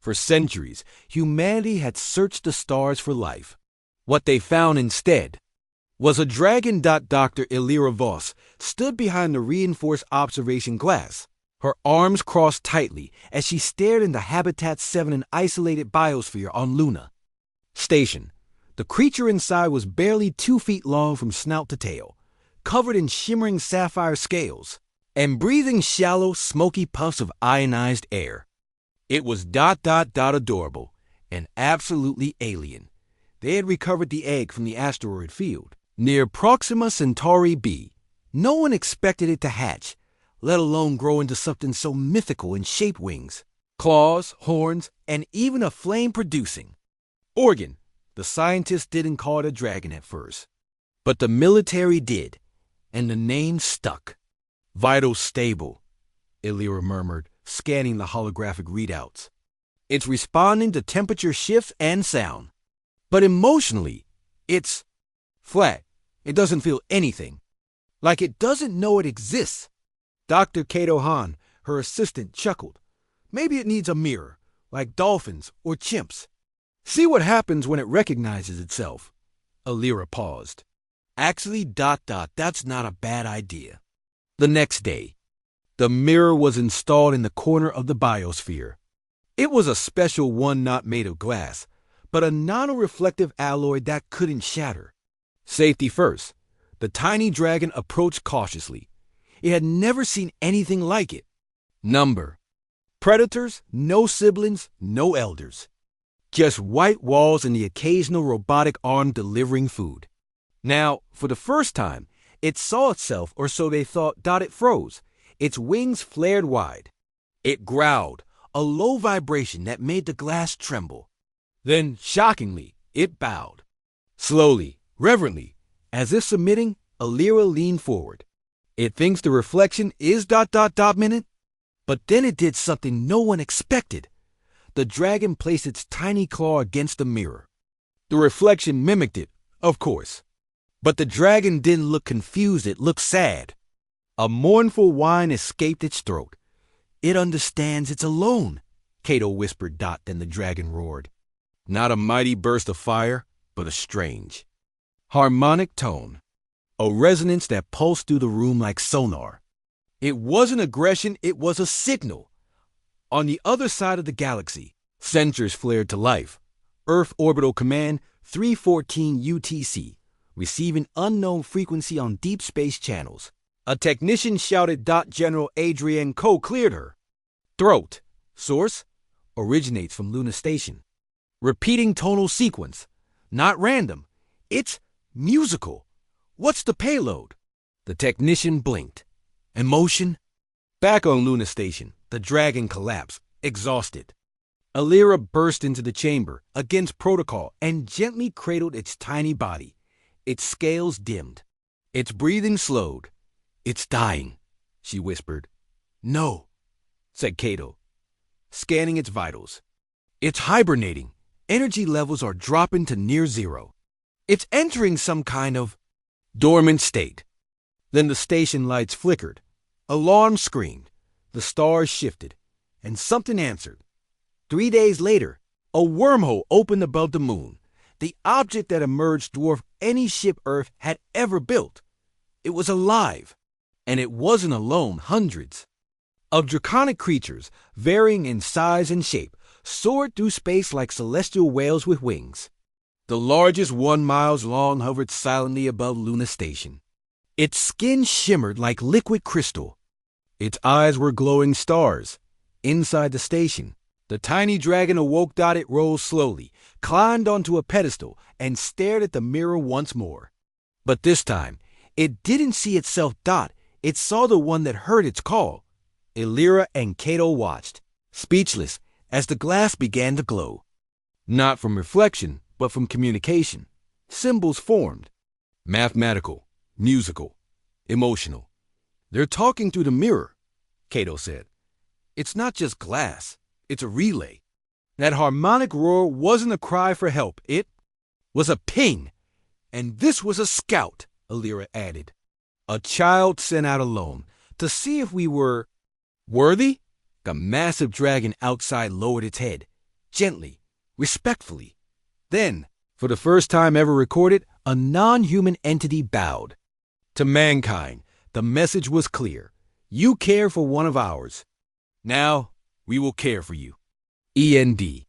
For centuries, humanity had searched the stars for life. What they found instead was a dragon. Dr. Illyra Voss stood behind the reinforced observation glass, her arms crossed tightly as she stared into Habitat 7, an isolated biosphere on Luna Station. The creature inside was barely 2 feet long from snout to tail, covered in shimmering sapphire scales, and breathing shallow, smoky puffs of ionized air. It was adorable and absolutely alien. They had recovered the egg from the asteroid field near Proxima Centauri b. No one expected it to hatch, let alone grow into something so mythical in shape: wings, claws, horns, and even a flame-producing organ. The scientists didn't call it a dragon at first, but the military did, and the name stuck. Vital stable, Illyra murmured, scanning the holographic readouts. It's responding to temperature shifts and sound. But emotionally, it's flat. It doesn't feel anything. Like it doesn't know it exists. Dr. Kato Han, her assistant, chuckled. Maybe it needs a mirror, like dolphins or chimps. See what happens when it recognizes itself. Illyra paused. Actually, that's not a bad idea. The next day, the mirror was installed in the corner of the biosphere. It was a special one, not made of glass, but a nano-reflective alloy that couldn't shatter. Safety first, the tiny dragon approached cautiously. It had never seen anything like it. Number: predators, no siblings, no elders. Just white walls and the occasional robotic arm delivering food. Now, for the first time, it saw itself, or so they thought. It froze. Its wings flared wide. It growled, a low vibration that made the glass tremble. Then, shockingly, it bowed. Slowly, reverently, as if submitting, Illyra leaned forward. It thinks the reflection is ... minute? But then it did something no one expected. The dragon placed its tiny claw against the mirror. The reflection mimicked it, of course. But the dragon didn't look confused, it looked sad. A mournful whine escaped its throat. It understands it's alone, Kato whispered. Then the dragon roared. Not a mighty burst of fire, but a strange, harmonic tone. A resonance that pulsed through the room like sonar. It wasn't aggression, it was a signal. On the other side of the galaxy, sensors flared to life. Earth Orbital Command 314 UTC, receiving unknown frequency on deep space channels. A technician shouted. General Adrienne Coe cleared her throat. Source: originates from Luna Station. Repeating tonal sequence. Not random. It's musical. What's the payload? The technician blinked. Emotion? Back on Luna Station, the dragon collapsed, exhausted. Illyra burst into the chamber, against protocol, and gently cradled its tiny body. Its scales dimmed. Its breathing slowed. It's dying, she whispered. No, said Kato, scanning its vitals. It's hibernating. Energy levels are dropping to near zero. It's entering some kind of dormant state. Then the station lights flickered. Alarms screamed. The stars shifted. And something answered. 3 days later, a wormhole opened above the moon. The object that emerged dwarfed any ship Earth had ever built. It was alive. And it wasn't alone. Hundreds of draconic creatures, varying in size and shape, soared through space like celestial whales with wings. The largest, 1 mile long, hovered silently above Luna Station. Its skin shimmered like liquid crystal. Its eyes were glowing stars. Inside the station, the tiny dragon awoke. It rose slowly, climbed onto a pedestal, and stared at the mirror once more. But this time, it didn't see itself. It saw the one that heard its call. Illyra and Kato watched, speechless, as the glass began to glow. Not from reflection, but from communication. Symbols formed. Mathematical, musical, emotional. They're talking through the mirror, Kato said. It's not just glass, it's a relay. That harmonic roar wasn't a cry for help, it was a ping. And this was a scout, Illyra added. A child sent out alone, to see if we were worthy. The massive dragon outside lowered its head. gently, respectfully. Then, for the first time ever recorded, a non-human entity bowed. To mankind, the message was clear. You care for one of ours. Now, we will care for you. END.